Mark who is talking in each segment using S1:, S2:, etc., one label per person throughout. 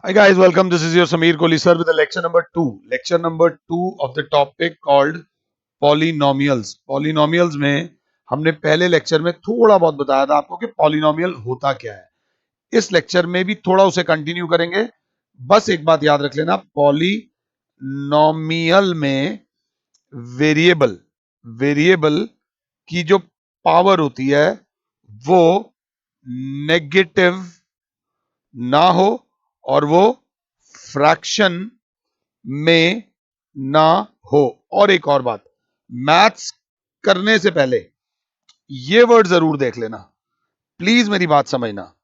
S1: Hi guys, welcome. This is your Sameer Kohli sir with the lecture number 2. Lecture number 2 of the topic called polynomials. Polynomials में हमने पहले lecture में थोड़ा बहुत बताया था आपको कि पॉलिनोमियल होता क्या है. इस लेक्चर में भी थोड़ा उसे कंटिन्यू करेंगे. बस एक बात याद रख लेना, पॉलिनोमियल में वेरिएबल वेरिएबल की जो पावर होती है वो नेगेटिव ना हो और वो फ्रैक्शन में ना हो. और एक और बात, मैथ्स करने से पहले ये वर्ड जरूर देख लेना, प्लीज मेरी बात समझना.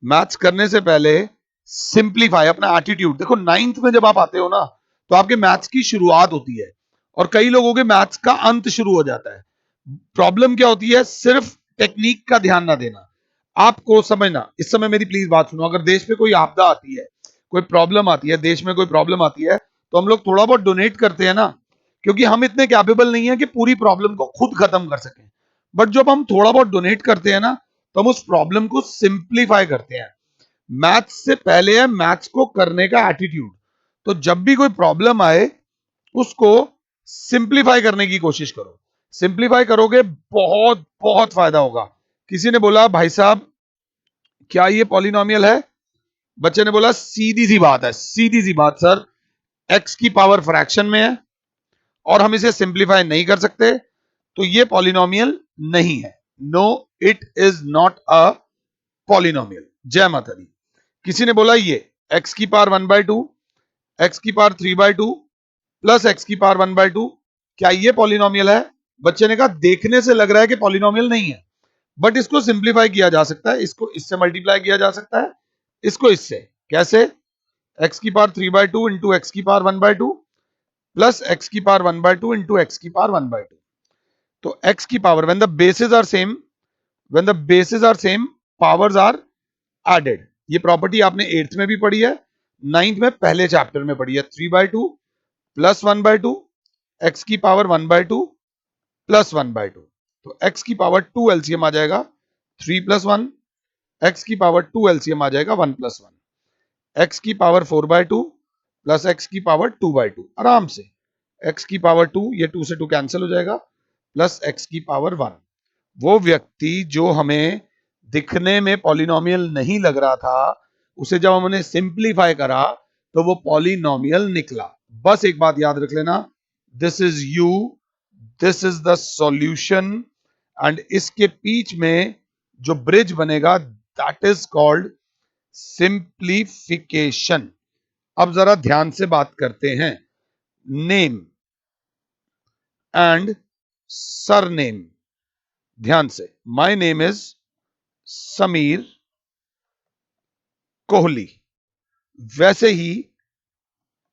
S1: मैथ्स करने से पहले सिंप्लीफाई अपना एटीट्यूड देखो. नाइन्थ में जब आप आते हो ना तो आपके मैथ्स की शुरुआत होती है और कई लोगों के मैथ्स का अंत शुरू हो जाता है. प्रॉब्लम क्या होती है? सिर्फ टेक्निक का ध्यान ना देना. आपको समझना, इस समय मेरी प्लीज बात सुनो. अगर देश पे कोई आपदा आती है, कोई प्रॉब्लम आती है, देश में कोई प्रॉब्लम आती है, तो हम लोग थोड़ा बहुत डोनेट करते हैं ना, क्योंकि हम इतने कैपेबल नहीं है कि पूरी प्रॉब्लम को खुद खत्म कर सकें. बट जब हम थोड़ा बहुत डोनेट करते हैं ना तो हम उस प्रॉब्लम को सिंप्लीफाई करते हैं. मैथ्स से पहले है मैथ्स को करने का एटीट्यूड. तो जब भी कोई प्रॉब्लम आए उसको सिंप्लीफाई करने की कोशिश करो. सिंप्लीफाई करोगे बहुत बहुत फायदा होगा. किसी ने बोला भाई साहब क्या ये पॉलिनोमियल है? बच्चे ने बोला सीधी सी बात है, सीधी सी बात सर, एक्स की पावर फ्रैक्शन में है और हम इसे सिंप्लीफाई नहीं कर सकते, तो ये पॉलिनोमियल नहीं है. No, it is not a polynomial. जय माता दी. किसी ने बोला ये एक्स की पावर 1/2, एक्स की पावर 3/2 प्लस एक्स की पावर 1/2, क्या ये पॉलिनोमियल है? बच्चे ने कहा देखने से लग रहा है कि पॉलिनोमियल नहीं है, बट इसको सिंप्लीफाई किया जा सकता है, इसको इससे मल्टीप्लाई किया जा सकता है, इसको इससे. कैसे? एक्स की पावर 3/2 इंटू एक्स की पावर 1/2 प्लस एक्स की पावर 1/2 इंटू एक्स की पावर 1/2. तो एक्स की power when the basis are same, when the basis are same powers are added. ये प्रॉपर्टी आपने 8th में भी पढ़ी है, 9th में पहले चैप्टर में पढ़ी है. 3/2 प्लस 1/2 एक्स की पावर 1/2 प्लस 1/2. तो एक्स की पावर 2 एलसीएम आ जाएगा 3 प्लस 1, एक्स की पावर 2 एलसीएम आ जाएगा 1 प्लस 1, एक्स की पावर 4/2 प्लस एक्स की पावर 2/2. आराम से एक्स की पावर 2, ये 2 से 2 कैंसिल हो जाएगा, प्लस एक्स की पावर 1. वो व्यक्ति जो हमें दिखने में पॉलिनोमियल नहीं लग रहा था, उसे जब हमने सिंप्लीफाई करा तो वो पॉलिनोमियल निकला. बस एक बात याद रख लेना, this is you, this is the solution, and इसके बीच में जो ब्रिज बनेगा दैट इज कॉल्ड सिंप्लीफिकेशन. अब जरा ध्यान से बात करते हैं. Name and surname. ध्यान से, my name is Sameer Kohli. वैसे ही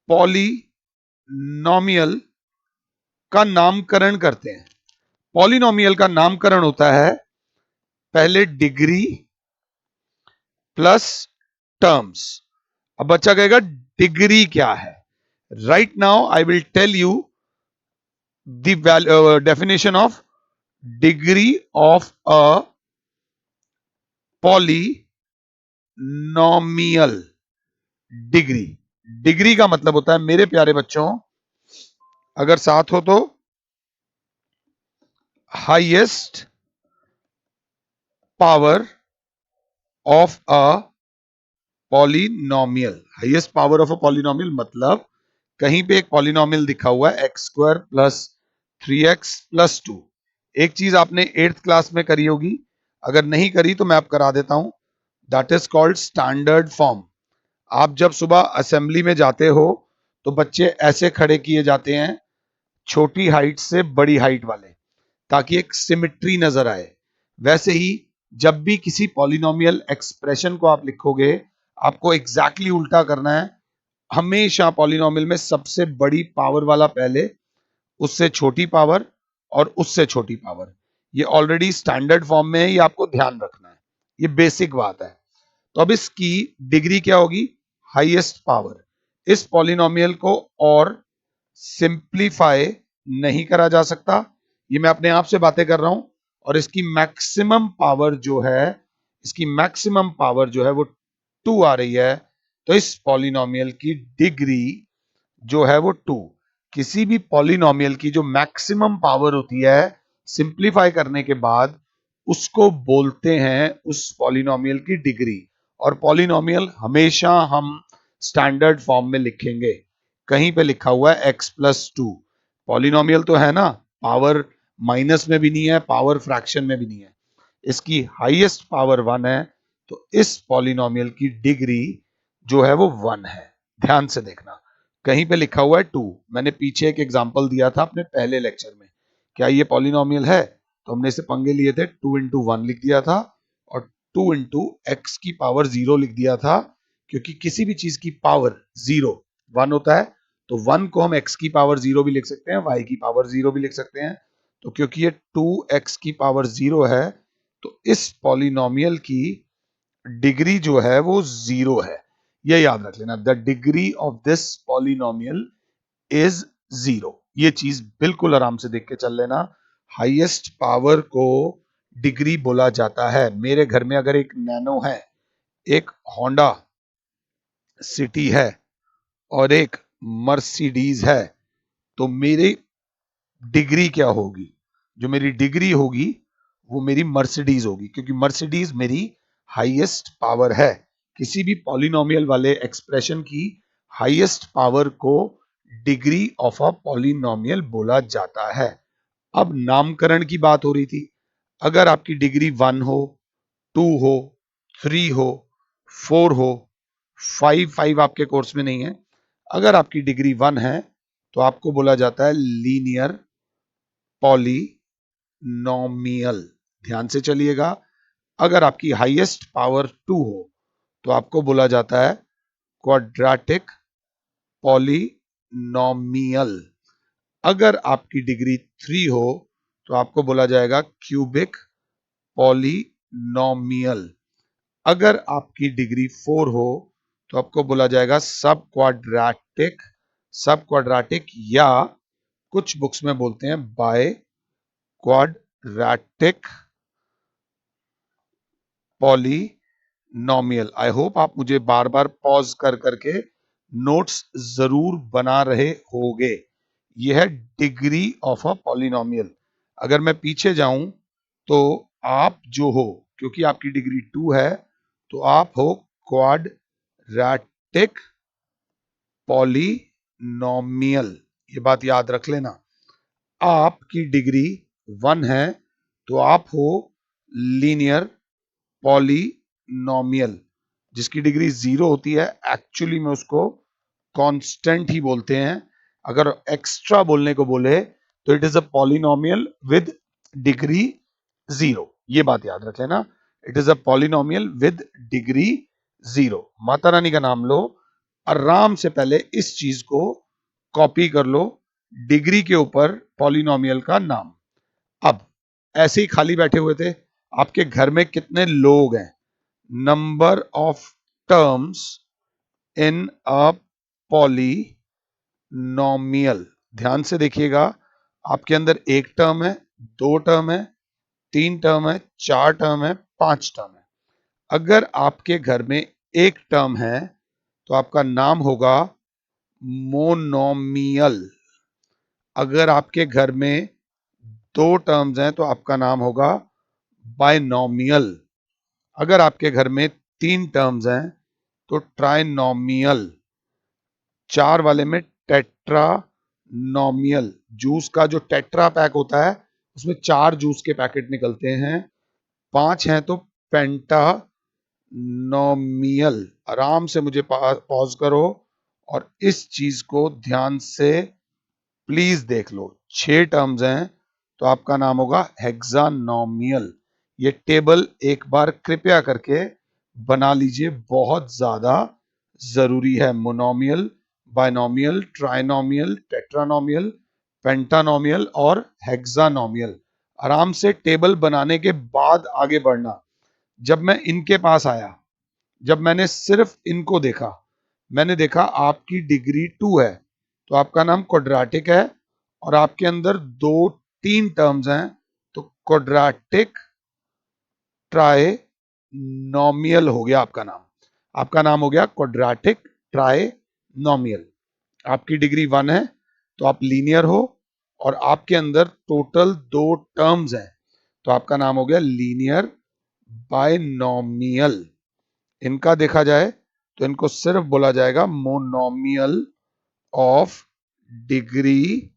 S1: पॉलिनोमियल का नामकरण करते हैं. पॉलिनोमियल का नामकरण होता है पहले डिग्री प्लस टर्म्स. अब बच्चा कहेगा डिग्री क्या है? Right now I will tell you the definition of degree of a polynomial. Degree, degree का मतलब होता है मेरे प्यारे बच्चों, अगर साथ हो तो, highest power of a polynomial. Highest power of a polynomial मतलब कहीं पे एक पॉलिनोमियल दिखा हुआ है x square plus 3x plus 2. एक चीज आपने 8th क्लास में करी होगी, अगर नहीं करी तो मैं आप करा देता हूं. That is called standard form. आप जब सुबह असेंबली में जाते हो तो बच्चे ऐसे खड़े किए जाते हैं, छोटी हाइट से बड़ी हाइट वाले, ताकि एक सिमिट्री नजर आए. वैसे ही जब भी किसी पॉलिनोमियल एक्सप्रेशन को आप लिखोगे, आपको एग्जैक्टली उल्टा करना है. हमेशा पॉलिनोमियल में सबसे बड़ी पावर वाला पहले, उससे छोटी पावर और उससे छोटी पावर. ये ऑलरेडी स्टैंडर्ड फॉर्म में है, ये आपको ध्यान रखना है, ये बेसिक बात है. तो अब इसकी डिग्री क्या होगी? Highest power. इस पॉलिनोमियल को और सिंप्लीफाई नहीं करा जा सकता. ये मैं अपने आप से बातें कर रहा हूं. और इसकी मैक्सिमम पावर जो है, इसकी मैक्सिमम पावर जो है वो 2 आ रही है. तो इस पॉलिनोमियल की डिग्री जो है वो 2। किसी भी पॉलिनोमियल की जो मैक्सिमम पावर होती है सिंप्लीफाई करने के बाद, उसको बोलते हैं उस पॉलिनोमियल की डिग्री। और पॉलिनोमियल हमेशा हम स्टैंडर्ड फॉर्म में लिखेंगे। कहीं पे लिखा हुआ है x+2। पॉलिनोमियल तो है ना, पावर माइनस में भी नहीं है, पावर फ्रैक्शन में भी नहीं है, इसकी हाईएस्ट पावर 1 है। तो इस पॉलिनोमियल की डिग्री जो है वो 1 है। ध्यान से देखना, कहीं पे लिखा हुआ है 2। मैंने पीछे एक एग्जांपल दिया था अपने पहले लेक्चर में, क्या ये पॉलिनोमियल है, तो हमने इसे पंगे लिए थे, 2 इंटू 1 लिख दिया था और 2 इंटू एक्स की पावर 0 लिख दिया था। क्योंकि किसी भी चीज की पावर 0 1 होता है, तो 1 को हम x की पावर 0 भी लिख सकते हैं, y की पावर 0 भी लिख सकते हैं। तो क्योंकि ये 2x की पावर 0 है, तो इस पॉलिनोमियल की डिग्री जो है वो 0 है। ये याद रख लेना, the degree of this polynomial is 0। ये चीज बिल्कुल आराम से देख के चल लेना। हाईएस्ट पावर को डिग्री बोला जाता है। मेरे घर में अगर एक नैनो है, एक होंडा सिटी है और एक मर्सिडीज है, तो मेरी डिग्री क्या होगी? जो मेरी डिग्री होगी वो मेरी मर्सिडीज होगी, क्योंकि मर्सिडीज मेरी हाईएस्ट पावर है। किसी भी पॉलिनोमियल वाले एक्सप्रेशन की हाईएस्ट पावर को डिग्री ऑफ अ पॉलिनोमियल बोला जाता है। अब नामकरण की बात हो रही थी। अगर आपकी डिग्री 1 हो, 2 हो, 3 हो, 4 हो, 5 आपके कोर्स में नहीं है, अगर आपकी डिग्री 1 है तो आपको बोला जाता है लीनियर पॉलिनोमियल। ध्यान से चलिएगा, अगर आपकी हाईएस्ट पावर 2 हो तो आपको बोला जाता है क्वाड्रेटिक पॉलिनोमियल। अगर आपकी डिग्री 3 हो तो आपको बोला जाएगा क्यूबिक पॉलिनोमियल। अगर आपकी डिग्री 4 हो तो आपको बोला जाएगा सब क्वाड्रेटिक या कुछ बुक्स में बोलते हैं by quadratic polynomial. I hope आप मुझे बार बार पॉज कर करके नोट्स जरूर बना रहे होगे। यह है डिग्री ऑफ अ पॉलिनोमियल। अगर मैं पीछे जाऊं तो आप जो हो, क्योंकि आपकी डिग्री 2 है, तो आप हो क्वाड्रेटिक पॉलिनोमियल। ये बात याद रख लेना। आपकी डिग्री 1 है तो आप हो लीनियर पॉलिनोमियल। जिसकी डिग्री 0 होती है, एक्चुअली में उसको कांस्टेंट ही बोलते हैं। अगर एक्स्ट्रा बोलने को बोले तो it is a polynomial with degree 0। ये बात याद रख लेना, it is a polynomial with degree 0। Mata Rani का नाम लो, आराम से पहले इस चीज को कॉपी कर लो, डिग्री के ऊपर पॉलिनोमियल का नाम। अब ऐसे ही खाली बैठे हुए थे, आपके घर में कितने लोग हैं? Number of terms in a polynomial. ध्यान से देखिएगा, आपके अंदर एक टर्म है, 2 टर्म है, 3 टर्म है, 4 टर्म है, 5 टर्म है। अगर आपके घर में एक टर्म है तो आपका नाम होगा मोनोमियल। अगर आपके घर में 2 टर्म्स हैं तो आपका नाम होगा बायनोमियल। अगर आपके घर में 3 टर्म्स हैं तो ट्राइनोमियल। 4 वाले में टेट्रानोमियल। जूस का जो टेट्रा पैक होता है उसमें 4 जूस के पैकेट निकलते हैं। 5 हैं तो पेंटानोमियल। आराम से मुझे पॉज करो और इस चीज को ध्यान से प्लीज देख लो। 6 टर्म्स हैं तो आपका नाम होगा हेक्सानोमियल। ये टेबल एक बार कृपया करके बना लीजिए, बहुत ज्यादा जरूरी है। मोनोमियल, बायनोमियल, ट्राइनोमियल, टेट्रानोमियल, पेंटानोमियल और हेक्सानोमियल। आराम से टेबल बनाने के बाद आगे बढ़ना। जब मैं इनके पास आया, जब मैंने सिर्फ इनको देखा, मैंने देखा आपकी डिग्री 2 है तो आपका नाम क्वाड्रेटिक है, और आपके अंदर 2-3 टर्म्स हैं तो क्वाड्रेटिक ट्राइनोमियल हो गया आपका नाम। आपका नाम हो गया क्वाड्रेटिक ट्राइनोमियल। आपकी डिग्री 1 है तो आप लीनियर हो, और आपके अंदर टोटल 2 टर्म्स हैं तो आपका नाम हो गया लीनियर बाइनोमियल। इनका देखा जाए तो इनको सिर्फ बोला जाएगा monomial of degree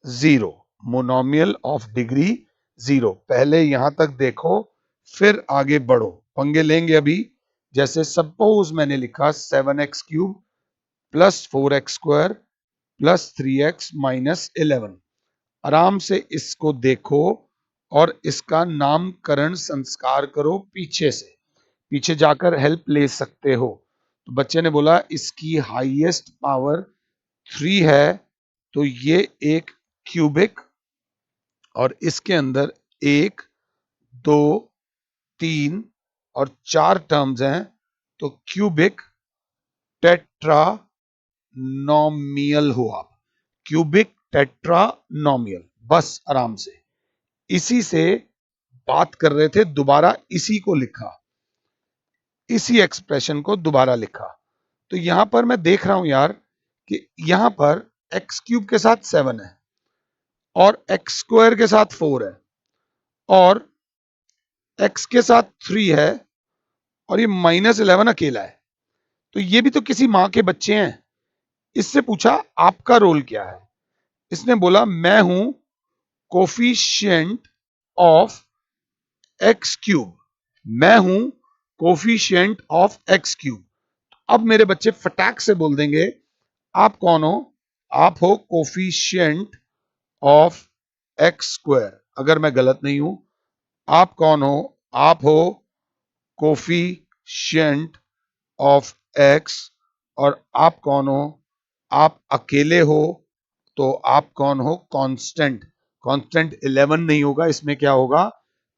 S1: 0। Monomial of degree 0। पहले यहां तक देखो फिर आगे बढ़ो, पंगे लेंगे अभी। जैसे सपोज मैंने लिखा 7x³ plus 4x² plus 3x minus 11। आराम से इसको देखो और इसका नामकरण संस्कार करो पीछे से, पीछे जाकर हेल्प ले सकते हो। तो बच्चे ने बोला इसकी हाईएस्ट पावर 3 है, तो ये एक क्यूबिक, और इसके अंदर 1 2 3 और 4 टर्म्स हैं, तो क्यूबिक टेट्रानोमियल हुआ। क्यूबिक टेट्रानोमियल। बस आराम से इसी से बात कर रहे थे, दोबारा इसी को लिखा, इसी एक्सप्रेशन को दोबारा लिखा। तो यहां पर मैं देख रहा हूं यार कि यहां पर x³ के साथ 7 है और x² के साथ 4 है और x के साथ 3 है और ये -11 अकेला है। तो ये भी तो किसी मां के बच्चे हैं। इससे पूछा आपका रोल क्या है, इसने बोला मैं हूं कोफिशिएंट ऑफ x³। मैं हूं कोफिशिएंट ऑफ x³। अब मेरे बच्चे फटाक से बोल देंगे आप कौन हो? आप हो कोफिशिएंट ऑफ x²। अगर मैं गलत नहीं हूं, आप कौन हो? आप हो कोफिशिएंट ऑफ x। और आप कौन हो? आप अकेले हो, तो आप कौन हो? कांस्टेंट। कांस्टेंट 11 नहीं होगा, इसमें क्या होगा?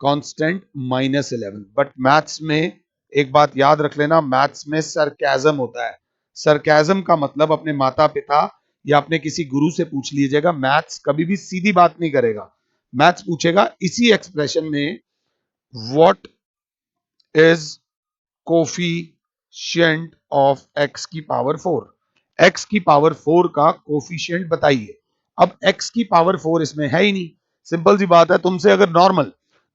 S1: कांस्टेंट -11। बट मैथ्स में एक बात याद रख लेना, मैथ्स में सरकाज़म होता है। सरकाज़म का मतलब अपने माता पिता या अपने किसी गुरु से पूछ लीजिएगा। मैथ्स कभी भी सीधी बात नहीं करेगा, मैथ्स पूछेगा इसी एक्सप्रेशन में what is coefficient of x की पावर 4। x की पावर 4 का कोफिशिएंट बताइए। अब x की पावर 4 इसमें है ही नहीं। सिंपल सी बात है, तुमसे अगर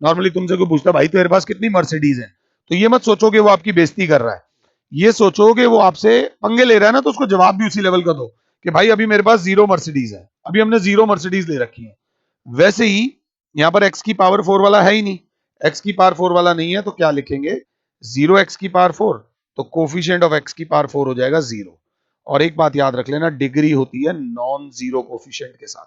S1: नॉर्मली तुमसे कोई पूछता भाई तेरे पास कितनी मर्सिडीज है, तो ये मत सोचोगे वो आपकी बेइज्जती कर रहा है, ये सोचोगे वो आपसे पंगे ले रहा है ना, तो उसको जवाब भी उसी लेवल का दो कि भाई अभी मेरे पास 0 मर्सिडीज है, अभी हमने 0 मर्सिडीज ले रखी है। वैसे ही यहां पर x की पावर 4 वाला है ही नहीं, x की पावर 4 वाला नहीं है, तो क्या लिखेंगे? 0x की पावर 4, तो कोफिशिएंट ऑफ x की पावर 4 हो जाएगा 0। और एक बात याद रख लेना, डिग्री होती है नॉन जीरो कोफिशिएंट के साथ।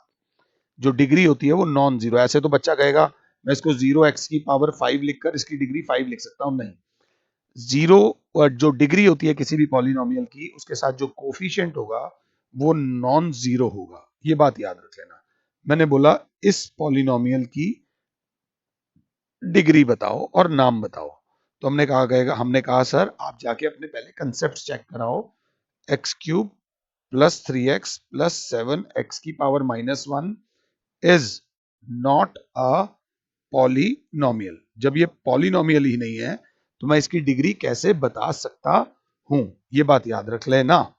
S1: जो डिग्री होती है वो नॉन जीरो। ऐसे तो बच्चा कहेगा मैं इसको 0x की पावर 5 लिखकर इसकी डिग्री 5 लिख सकता हूं, नहीं। जीरो जो डिग्री होती है किसी भी पॉलिनोमियल की, उसके साथ जो कोफिशिएंट होगा वो नॉन जीरो होगा। ये बात याद रख लेना। मैंने बोला इस पॉलिनोमियल की डिग्री बताओ और नाम बताओ, तो हमने कहा सर आप जाके अपने पहले कंसेप्ट चेक कराओ। x³ plus 3x plus 7x की power -1 is not a polynomial. जब ये पॉलिनोमियल ही नहीं है तो मैं इसकी डिग्री कैसे बता सकता हूं? ये बात याद रख लेना।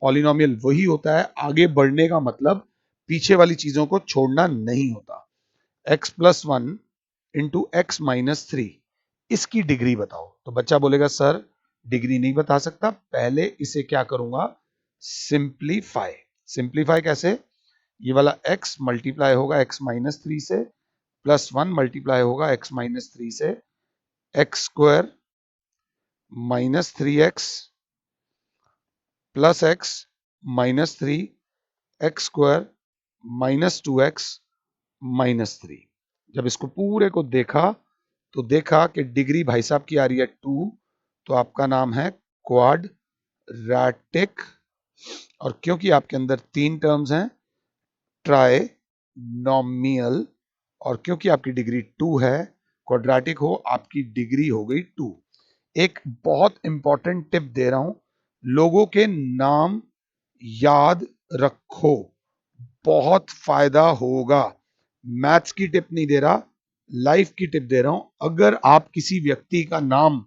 S1: पॉलिनोमियल वही होता है, आगे बढ़ने का मतलब पीछे वाली चीजों को छोड़ना नहीं होता। x+1 इंटू x -3, इसकी डिग्री बताओ। तो बच्चा बोलेगा सर डिग्री नहीं बता सकता, पहले इसे क्या करूंगा? सिंप्लीफाई। सिंप्लीफाई कैसे? ये वाला x मल्टीप्लाई होगा x -3 से, +1 मल्टीप्लाई होगा x -3 से, x² -3x plus x -3 x² -2x -3। जब इसको पूरे को देखा तो देखा कि डिग्री भाई साहब की आ रही है 2, तो आपका नाम है क्वाड्रेटिक। और क्योंकि आपके अंदर 3 टर्म्स हैं, ट्राइनोमियल, और क्योंकि आपकी डिग्री 2 है, क्वाड्रेटिक हो, आपकी डिग्री हो गई 2। एक बहुत इंपॉर्टेंट टिप दे रहा हूं, लोगों के नाम याद रखो, बहुत फायदा होगा। मैथ्स की टिप नहीं दे रहा, लाइफ की टिप दे रहा हूं। अगर आप किसी व्यक्ति का नाम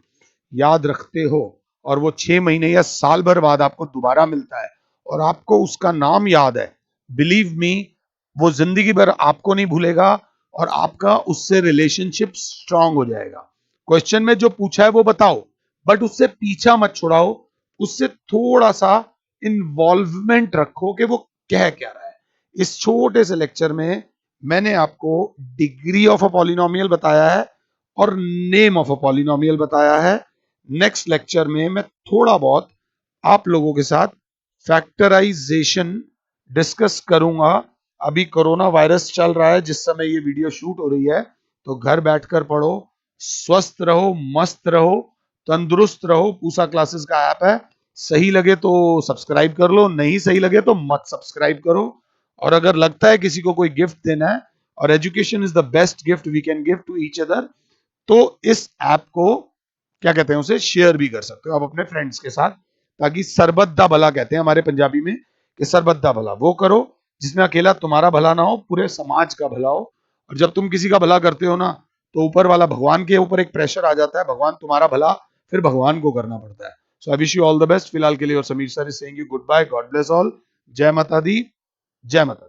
S1: याद रखते हो और वो 6 महीने या साल भर बाद आपको दोबारा मिलता है और आपको उसका नाम याद है, बिलीव मी, वो जिंदगी भर आपको नहीं भूलेगा और आपका उससे रिलेशनशिप स्ट्रांग हो जाएगा। क्वेश्चन में जो पूछा है वो बताओ, बट उससे पीछा मत छुड़ाओ, उससे थोड़ा सा इन्वॉल्वमेंट रखो कि वो कह क्या रहा है। इस छोटे से लेक्चर में मैंने आपको डिग्री ऑफ अ पॉलिनोमियल बताया है और नेम ऑफ अ पॉलिनोमियल बताया है। नेक्स्ट लेक्चर में मैं थोड़ा बहुत आप लोगों के साथ फैक्टराइजेशन डिस्कस करूंगा। अभी कोरोना वायरस चल रहा है जिस समय ये वीडियो शूट हो रही है, तो घर बैठकर पढ़ो, स्वस्थ रहो, मस्त रहो, तंदुरुस्त रहो। पूसा क्लासेस का ऐप है, सही लगे तो सब्सक्राइब कर लो, नहीं सही लगे तो मत सब्सक्राइब करो। और अगर लगता है किसी को कोई गिफ्ट देना है, और education is the best gift we can give to each other, तो इस ऐप को क्या कहते हैं, उसे शेयर भी कर सकते हो आप अपने फ्रेंड्स के साथ, ताकि सरबत दा भला कहते हैं हमारे पंजाबी में, कि सरबत दा भला वो करो जिसमें अकेला तुम्हारा भला ना हो, पूरे समाज का भला हो। और जब तुम किसी का भला करते हो ना, तो ऊपर वाला भगवान के ऊपर एक प्रेशर आ जाता है, भगवान तुम्हारा भला फिर भगवान को करना पड़ता है। So I wish you all the best फिलहाल के लिए। और Sameer sir is saying you good bye, God bless all, जय माता दी, जय माता दी।